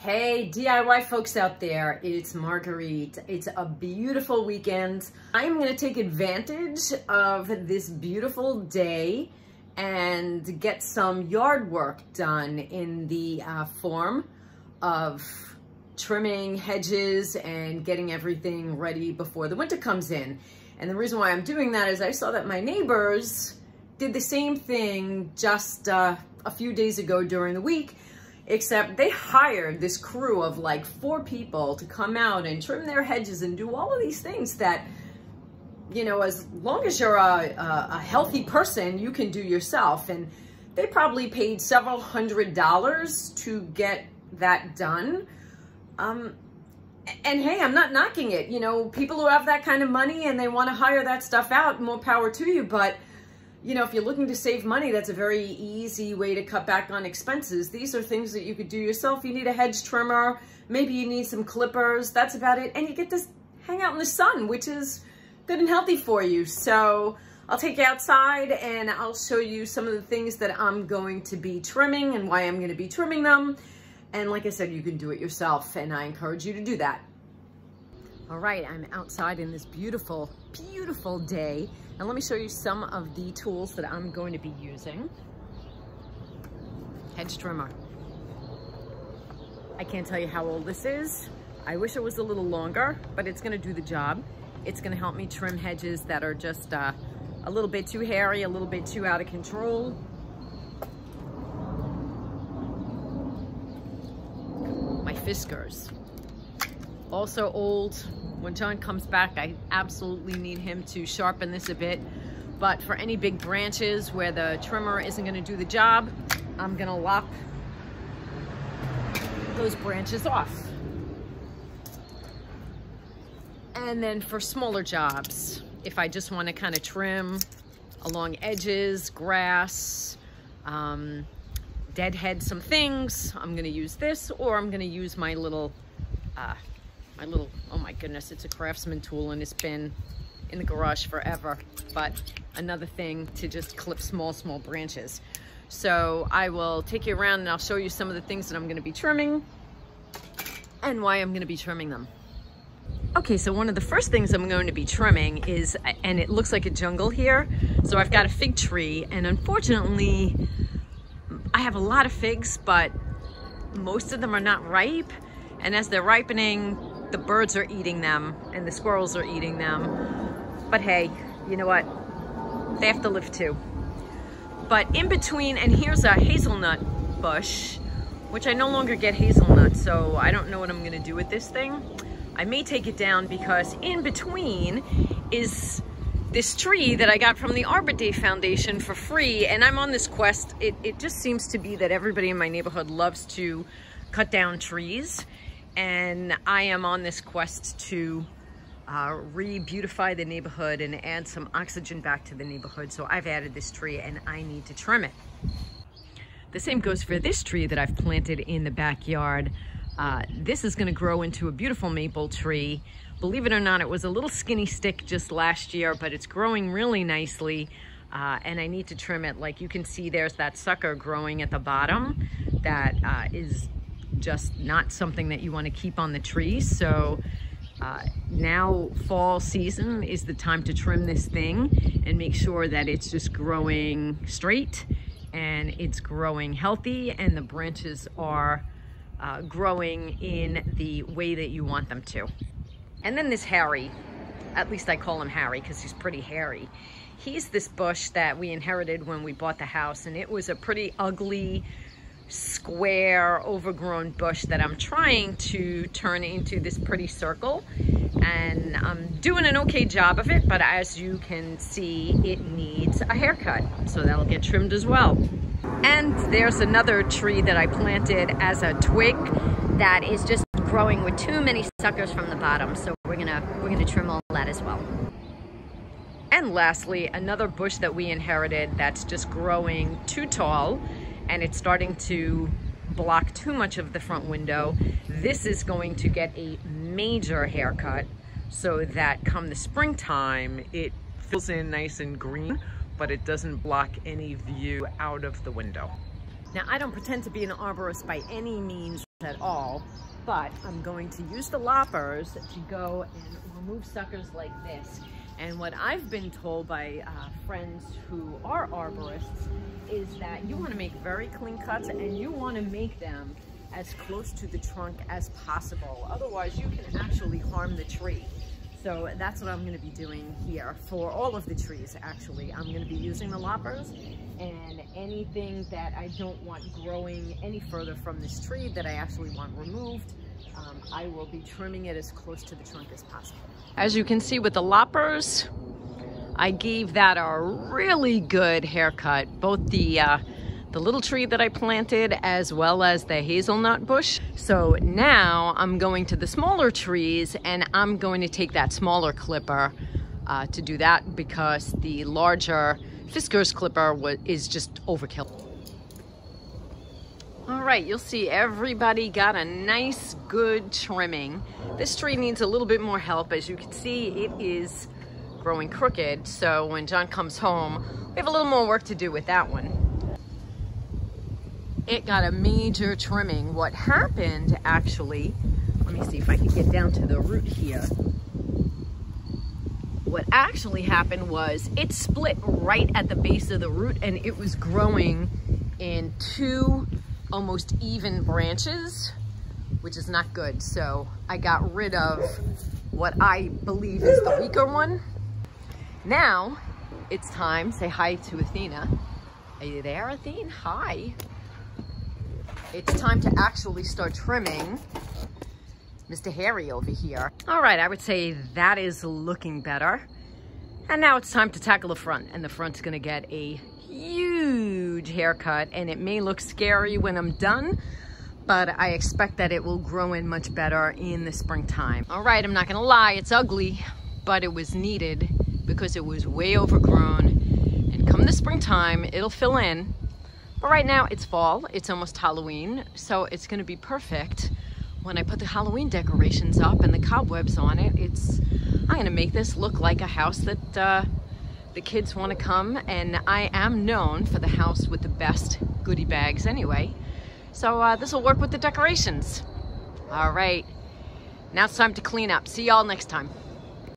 Hey DIY folks out there, it's Marguerite. It's a beautiful weekend. I'm gonna take advantage of this beautiful day and get some yard work done in the form of trimming hedges and getting everything ready before the winter comes in. And the reason why I'm doing that is I saw that my neighbors did the same thing just a few days ago during the week, except they hired this crew of like 4 people to come out and trim their hedges and do all of these things that, you know, as long as you're a healthy person, you can do yourself. And they probably paid several $100s to get that done. And hey, I'm not knocking it. You know, people who have that kind of money and they want to hire that stuff out, more power to you. But you know, if you're looking to save money, that's a very easy way to cut back on expenses. These are things that you could do yourself. You need a hedge trimmer, maybe you need some clippers, that's about it. And you get to hang out in the sun, which is good and healthy for you. So I'll take you outside and I'll show you some of the things that I'm going to be trimming and why I'm going to be trimming them. And like I said, you can do it yourself, and I encourage you to do that. All right, I'm outside in this beautiful, beautiful day. And let me show you some of the tools that I'm going to be using. Hedge trimmer. I can't tell you how old this is. I wish it was a little longer, but it's gonna do the job. It's gonna help me trim hedges that are just a little bit too hairy, a little bit too out of control. My Fiskars. Also old. When John comes back, I absolutely need him to sharpen this a bit. But for any big branches where the trimmer isn't gonna do the job, I'm gonna lop those branches off. And then for smaller jobs, if I just wanna kind of trim along edges, grass, deadhead some things, I'm gonna use this, or I'm gonna use my little, oh my goodness, it's a Craftsman tool and it's been in the garage forever, but another thing to just clip small branches. So I will take you around and I'll show you some of the things that I'm going to be trimming and why I'm going to be trimming them. Okay, so one of the first things I'm going to be trimming is, and it looks like a jungle here, so I've got a fig tree, and unfortunately I have a lot of figs, but most of them are not ripe, and as they're ripening, the birds are eating them and the squirrels are eating them. But hey, you know what? They have to live too. But in between, and here's a hazelnut bush, which I no longer get hazelnuts, so I don't know what I'm gonna do with this thing. I may take it down because in between is this tree that I got from the Arbor Day Foundation for free, and I'm on this quest. It just seems to be that everybody in my neighborhood loves to cut down trees. And I am on this quest to re-beautify the neighborhood and add some oxygen back to the neighborhood. So I've added this tree and I need to trim it. The same goes for this tree that I've planted in the backyard. This is gonna grow into a beautiful maple tree. Believe it or not, it was a little skinny stick just last year, but it's growing really nicely. And I need to trim it. Like you can see, there's that sucker growing at the bottom that is just not something that you want to keep on the tree. So now fall season is the time to trim this thing and make sure that it's just growing straight and it's growing healthy and the branches are growing in the way that you want them to. And then this Harry, at least I call him Harry because he's pretty hairy. He's this bush that we inherited when we bought the house, and it was a pretty ugly, square, overgrown bush that I'm trying to turn into this pretty circle, and I'm doing an okay job of it, but as you can see, it needs a haircut, so that'll get trimmed as well. And there's another tree that I planted as a twig that is just growing with too many suckers from the bottom, so we're gonna trim all that as well. And lastly, another bush that we inherited that's just growing too tall, and it's starting to block too much of the front window. This is going to get a major haircut so that come the springtime, it fills in nice and green, but it doesn't block any view out of the window. Now, I don't pretend to be an arborist by any means. at all, but I'm going to use the loppers to go and remove suckers like this. And what I've been told by friends who are arborists is that you want to make very clean cuts, and you want to make them as close to the trunk as possible. Otherwise, you can actually harm the tree. So that's what I'm going to be doing here for all of the trees. Actually, I'm going to be using the loppers, and anything that I don't want growing any further from this tree that I actually want removed, I will be trimming it as close to the trunk as possible. As you can see with the loppers, I gave that a really good haircut, both the little tree that I planted as well as the hazelnut bush. So now I'm going to the smaller trees, and I'm going to take that smaller clipper to do that, because the larger Fiskars clipper is just overkill. All right, you'll see everybody got a nice good trimming. This tree needs a little bit more help. As you can see, it is growing crooked. So when John comes home, we have a little more work to do with that one. It got a major trimming. What happened actually, let me see if I can get down to the root here. What actually happened was it split right at the base of the root, and it was growing in two almost even branches, which is not good. So I got rid of what I believe is the weaker one. Now it's time, say hi to Athena. Are you there, Athena? Hi. It's time to actually start trimming Mr. Hairy over here. All right, I would say that is looking better. And now it's time to tackle the front, and the front's gonna get a huge haircut, and it may look scary when I'm done, but I expect that it will grow in much better in the springtime. All right, I'm not gonna lie, it's ugly, but it was needed because it was way overgrown, and come the springtime, it'll fill in. But right now it's fall, it's almost Halloween, so it's gonna be perfect when I put the Halloween decorations up and the cobwebs on it. I'm gonna make this look like a house that the kids want to come, and I am known for the house with the best goodie bags anyway. So this will work with the decorations. All right, now it's time to clean up. See y'all next time.